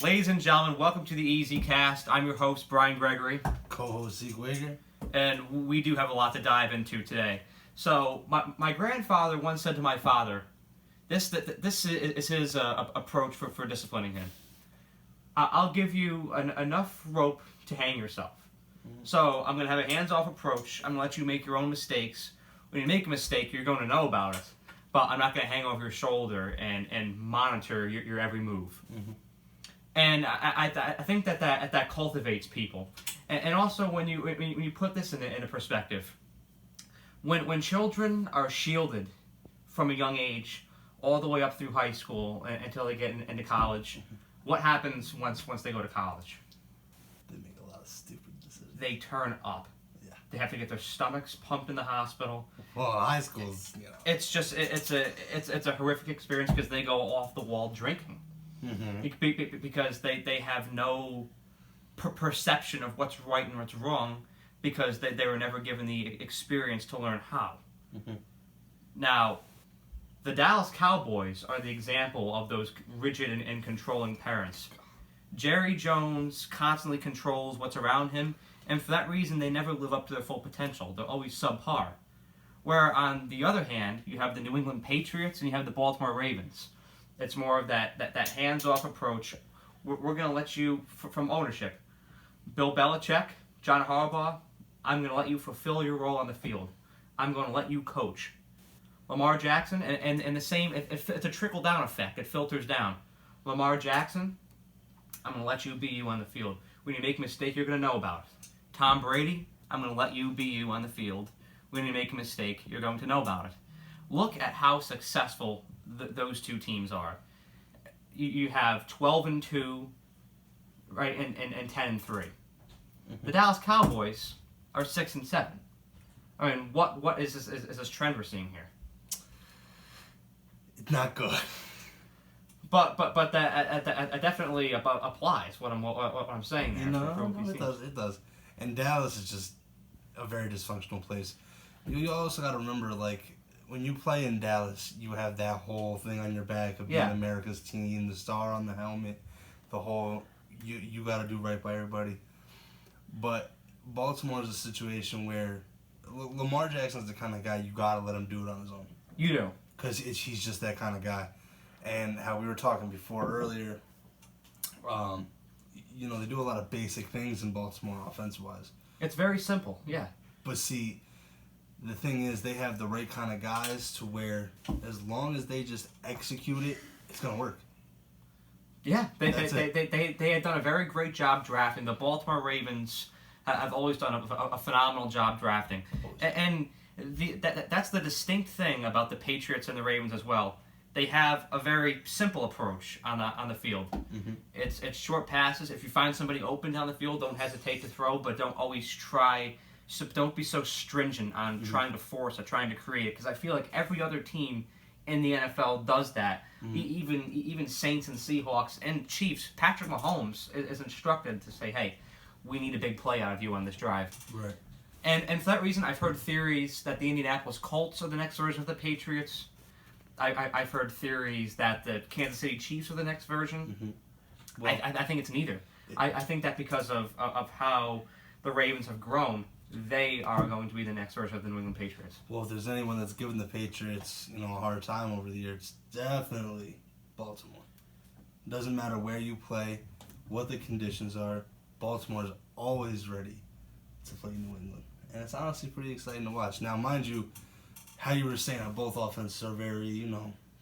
Ladies and gentlemen, welcome to the EasyCast. I'm your host, Brian Gregoire. Co-host Zeke Wagar. And we do have a lot to dive into today. So, my grandfather once said to my father, this is his approach for disciplining him. I'll give you enough rope to hang yourself. So, I'm going to have a hands-off approach. I'm going to let you make your own mistakes. When you make a mistake, you're going to know about it. But I'm not going to hang over your shoulder and monitor your every move. Mm-hmm. And I think that cultivates people. And also when you put this in a perspective, when children are shielded from a young age all the way up through high school until they get into college, what happens once they go to college? They make a lot of stupid decisions. They turn up. Yeah. They have to get their stomachs pumped in the hospital. Well, high school's, It's just it's a horrific experience because they go off the wall drinking. Mm-hmm. Because they have no perception of what's right and what's wrong because they were never given the experience to learn how. Mm-hmm. Now, the Dallas Cowboys are the example of those rigid and controlling parents. Jerry Jones constantly controls what's around him, and for that reason they never live up to their full potential. They're always subpar. Where, on the other hand, you have the New England Patriots and you have the Baltimore Ravens. It's more of that hands-off approach. We're going to let you, from ownership, Bill Belichick, John Harbaugh, I'm going to let you fulfill your role on the field. I'm going to let you coach. Lamar Jackson, and the same, it's a trickle-down effect. It filters down. Lamar Jackson, I'm going to let you be you on the field. When you make a mistake, you're going to know about it. Tom Brady, I'm going to let you be you on the field. When you make a mistake, you're going to know about it. Look at how successful those two teams are. You have 12-2, right, and 10-3. Mm-hmm. The Dallas Cowboys are 6-7. I mean, what is this trend we're seeing here? It's not good. But that definitely applies. What I'm saying there. It does. And Dallas is just a very dysfunctional place. You also got to remember, when you play in Dallas, you have that whole thing on your back of being America's team, the star on the helmet, the whole you got to do right by everybody. But Baltimore is a situation where Lamar Jackson's the kind of guy you got to let him do it on his own. You do. Because he's just that kind of guy. And how we were talking before earlier, they do a lot of basic things in Baltimore offensive-wise. It's very simple, yeah. But see, the thing is, they have the right kind of guys to where, as long as they just execute it, it's gonna work. Yeah, they had done a very great job drafting. The Baltimore Ravens have always done a phenomenal job drafting, and that's the distinct thing about the Patriots and the Ravens as well. They have a very simple approach on the field. Mm-hmm. It's short passes. If you find somebody open down the field, don't hesitate to throw, but don't always try. So don't be so stringent on trying to force or trying to create, because I feel like every other team in the NFL does that. Even Saints and Seahawks and Chiefs. Patrick Mahomes is instructed to say, "Hey, we need a big play out of you on this drive." Right. And for that reason, I've heard theories that the Indianapolis Colts are the next version of the Patriots. I've heard theories that the Kansas City Chiefs are the next version. Mm-hmm. Well, I think it's neither. I think that because of how the Ravens have grown, they are going to be the next version of the New England Patriots. Well, if there's anyone that's given the Patriots, a hard time over the years, it's definitely Baltimore. It doesn't matter where you play, what the conditions are. Baltimore is always ready to play New England, and it's honestly pretty exciting to watch. Now, mind you, how you were saying how both offenses are very,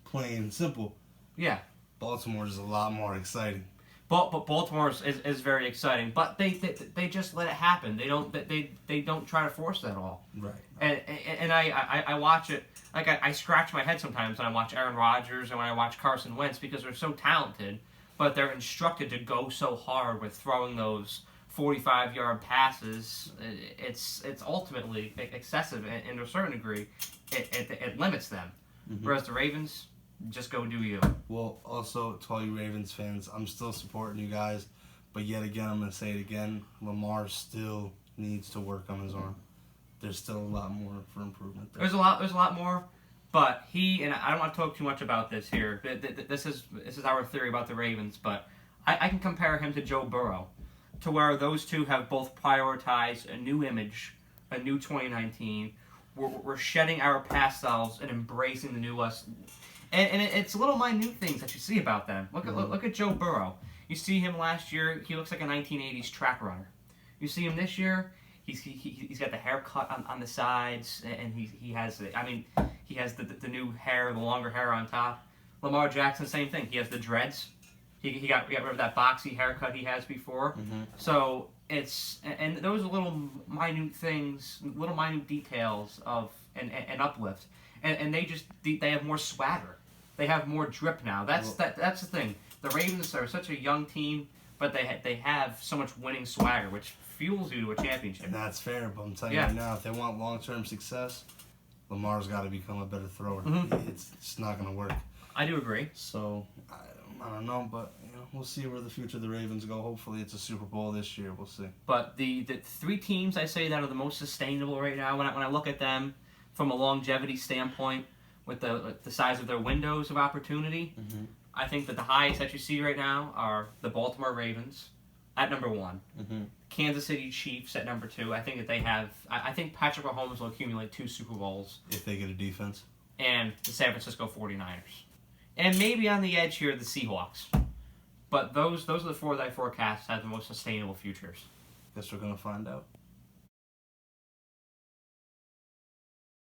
plain and simple. Yeah. Baltimore is a lot more exciting. But Baltimore is very exciting, but they just let it happen. They don't try to force that all. Right. And I watch it, I scratch my head sometimes when I watch Aaron Rodgers and when I watch Carson Wentz, because they're so talented, but they're instructed to go so hard with throwing those 45-yard passes. It's ultimately excessive, and to a certain degree, it limits them. Mm-hmm. Whereas the Ravens, just go do you. Well, also, to all you Ravens fans, I'm still supporting you guys, but yet again, I'm going to say it again, Lamar still needs to work on his arm. There's still a lot more for improvement there. There's a lot more, but and I don't want to talk too much about this here. This is our theory about the Ravens, but I can compare him to Joe Burrow, to where those two have both prioritized a new image, a new 2019. We're shedding our past selves and embracing the new us. And it's little minute things that you see about them. Look at Joe Burrow. You see him last year, he looks like a 1980s track runner. You see him this year, he's got the haircut on the sides, and he has the new hair, the longer hair on top. Lamar Jackson, same thing. He has the dreads. He got rid of that boxy haircut he has before. So and those are little minute things, little minute details of an uplift, and they have more swagger. They have more drip now. That's the thing. The Ravens are such a young team, but they have so much winning swagger, which fuels you to a championship. And that's fair, but I'm telling you right now, if they want long-term success, Lamar's got to become a better thrower. It's not going to work. I do agree. So I don't know, but we'll see where the future of the Ravens go. Hopefully, it's a Super Bowl this year. We'll see. But the three teams I say that are the most sustainable right now, when I look at them from a longevity standpoint, with the size of their windows of opportunity, I think that the highest that you see right now are the Baltimore Ravens at number 1, Kansas City Chiefs at number 2. I think that they have. I think Patrick Mahomes will accumulate 2 Super Bowls if they get a defense, and the San Francisco 49ers. And maybe on the edge here, the Seahawks. But those are the 4 that I forecast have the most sustainable futures. Guess we're going to find out.